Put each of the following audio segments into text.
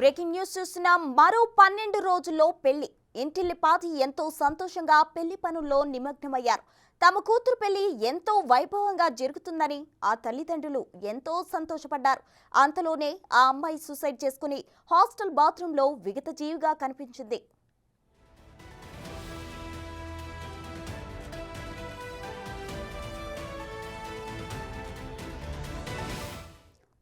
Breaking news చూస్తున్నాం. మరో 12 రోజుల్లో పెళ్లి. ఇంటిల్లిపాది ఎంతో సంతోషంగా పెళ్లి పనుల్లో నిమగ్నమయ్యారు. తమ కూతురు పెళ్లి ఎంతో వైభవంగా జరుగుతుందని ఆ తల్లిదండ్రులు ఎంతో సంతోషపడ్డారు. అంతలోనే ఆ అమ్మాయి సూసైడ్ చేసుకుని హాస్టల్ బాత్రూంలో విగతజీవిగా కనిపించింది.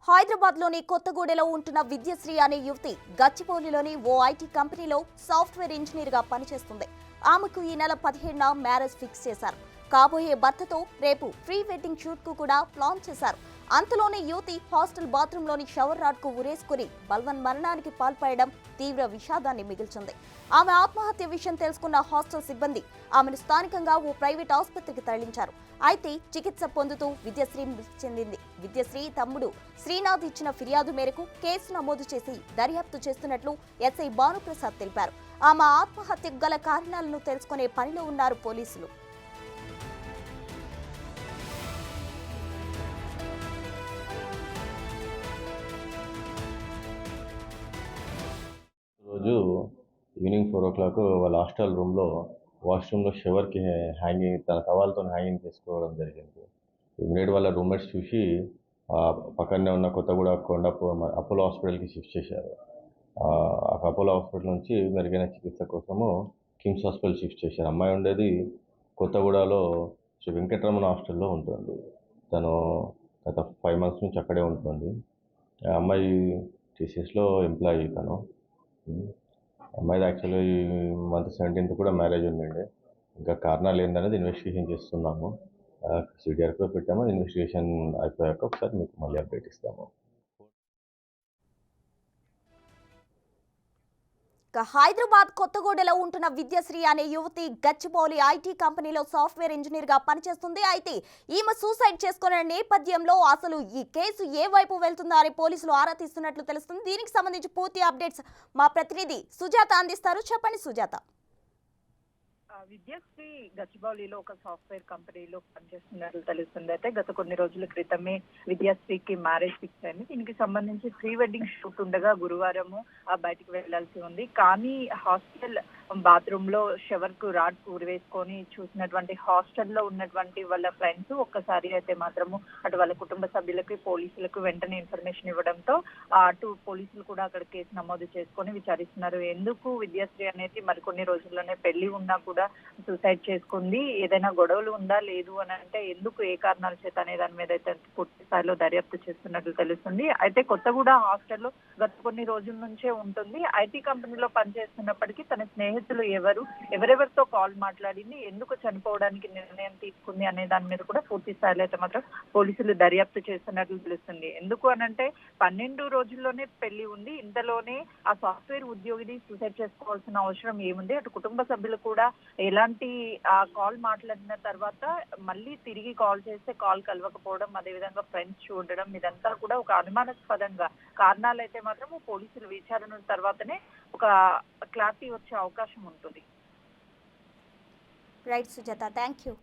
హైదరాబాద్లోని కొత్తగూడలో ఉంటున్న విద్యశ్రీ అనే యువతి గచ్చిబౌలిలోని ఓ ఐటీ కంపెనీలో సాఫ్ట్వేర్ ఇంజనీర్గా పనిచేస్తుంది. ఆమెకు ఈ నెల 17న మ్యారేజ్ ఫిక్స్ చేశారు. కాబోయే భర్తతో రేపు ప్రీ వెడ్డింగ్ షూట్ కు కూడా ప్లాన్ చేశారు. అంతలోనే యువతి హాస్టల్ బాత్రూంలోని షవర్ రాడ్ కు ఉరేసుకుని బల్వన్మరణానికి పాల్పడడం తీవ్ర విషాదాన్ని మిగిల్చింది. ఆమె ఆత్మహత్య విషయం తెలుసుకున్న హాస్టల్ సిబ్బంది ఆమెను స్థానికంగా ఓ ప్రైవేట్ ఆసుపత్రికి తరలించారు. అయితే చికిత్స పొందుతూ విద్యశ్రీ మృతి చెందింది. విద్యశ్రీ తమ్ముడు శ్రీనాథ్ ఇచ్చిన ఫిర్యాదు మేరకు కేసు నమోదు చేసి దర్యాప్తు చేస్తున్నట్లు ఎస్ఐ భానుప్రసాద్ తెలిపారు. ఆమె ఆత్మహత్యకు గల కారణాలను తెలుసుకునే పనిలో ఉన్నారు పోలీసులు. రోజు ఈవినింగ్ 4 o'clock వాళ్ళ హాస్టల్ రూమ్లో వాష్రూమ్లో షవర్కి హ్యాంగింగ్ తన టవాల్తో హ్యాంగింగ్ చేసుకోవడం జరిగింది. ఇమీడియట్ వాళ్ళ రూమ్మేట్స్ చూసి పక్కనే ఉన్న కొత్తగూడ అపోలో హాస్పిటల్కి షిఫ్ట్ చేశారు. అపోలో హాస్పిటల్ నుంచి మెరుగైన చికిత్స కోసము కిమ్స్ హాస్పిటల్ షిఫ్ట్ చేశారు. అమ్మాయి ఉండేది కొత్తగూడలో శ్రీ వెంకటరమణ హాస్టల్లో ఉంటుంది. తను గత 5 months నుంచి అక్కడే ఉంటుంది. అమ్మాయి టీసీఎస్లో ఎంప్లాయీ. తను అమ్మాయిది యాక్చువల్లీ ఈ మంత్ 17th కూడా మ్యారేజ్ ఉందండి. ఇంకా కారణాలు ఏందనేది ఇన్వెస్టిగేషన్ చేస్తున్నాము. సిడిఆర్ కూడా పెట్టాము. ఇన్వెస్టిగేషన్ అయిపోయాక ఒకసారి మీకు మళ్ళీ అప్డేట్ ఇస్తాము. హైదరాబాద్ కొత్తగూడలో ఉంటున్న విద్యశ్రీ అనే యువతి గచ్చిబౌలి ఐటీ కంపెనీలో సాఫ్ట్వేర్ ఇంజనీర్ గా పనిచేస్తుంది. అయితే ఈమె సూసైడ్ చేసుకున్న నేపథ్యంలో అసలు ఈ కేసు ఏ వైపు వెళ్తుందా అని పోలీసులు ఆరా తీస్తున్నట్లు తెలుస్తుంది. దీనికి సంబంధించి పూర్తి అప్డేట్స్ మా ప్రతినిధి సుజాత అందిస్తారు. చెప్పండి సుజాత. విద్యశ్రీ గచ్చిబౌలిలో ఒక సాఫ్ట్వేర్ కంపెనీలో పనిచేస్తున్నట్లు తెలుస్తుంది. అయితే గత కొన్ని రోజుల క్రితమే విద్యశ్రీకి మ్యారేజ్ ఫిక్స్ అయింది. దీనికి సంబంధించి ప్రీ వెడ్డింగ్ షూట్ ఉండగా గురువారము బయటికి వెళ్లాల్సి ఉంది. కానీ హాస్టల్ బాత్రూమ్ లో షవర్ కు రాడ్ వేసుకొని చూసినటువంటి హాస్టల్లో ఉన్నటువంటి వాళ్ళ ఫ్రెండ్స్ ఒక్కసారి అయితే మాత్రము అటు వాళ్ళ కుటుంబ సభ్యులకి పోలీసులకు వెంటనే ఇన్ఫర్మేషన్ ఇవ్వడంతో అటు పోలీసులు కూడా అక్కడ కేసు నమోదు చేసుకొని విచారిస్తున్నారు. ఎందుకు విద్యశ్రీ అనేది మరికొన్ని రోజుల్లోనే పెళ్లి ఉన్నా కూడా సూసైడ్ చేసుకుంది, ఏదైనా గొడవలు ఉందా లేదు అని అంటే ఎందుకు, ఏ కారణాల చేత అనే దాని మీద అయితే పూర్తి స్థాయిలో దర్యాప్తు చేస్తున్నట్లు తెలుస్తుంది. అయితే కొత్తగూడ హాస్టల్లో గత కొన్ని రోజుల నుంచే ఉంటుంది. ఐటీ కంపెనీలో పనిచేస్తున్నప్పటికీ తన స్నేహితులు ఎవరెవరితో కాల్ మాట్లాడింది, ఎందుకు చనిపోవడానికి నిర్ణయం తీసుకుంది అనే దాని మీద కూడా పూర్తి స్థాయిలో అయితే మాత్రం పోలీసులు దర్యాప్తు చేస్తున్నట్లు తెలుస్తుంది. ఎందుకు అనంటే 12 రోజుల్లోనే పెళ్లి ఉంది. ఇంతలోనే ఆ సాఫ్ట్వేర్ ఉద్యోగిని సూసైడ్ చేసుకోవాల్సిన అవసరం ఏముంది? అటు కుటుంబ సభ్యులు కూడా ఎలాంటి ఆ కాల్ మాట్లాడిన తర్వాత మళ్ళీ తిరిగి కాల్ చేస్తే కాల్ కలవకపోవడం, అదేవిధంగా ఫ్రెండ్స్ చూడడం, ఇదంతా కూడా ఒక అనుమానాస్పదంగా కారణాలు అయితే మాత్రం పోలీసులు విచారణ తర్వాతనే ఒక క్లారిటీ వచ్చే అవకాశం ఉంటుంది. Right Sujatha, thank you.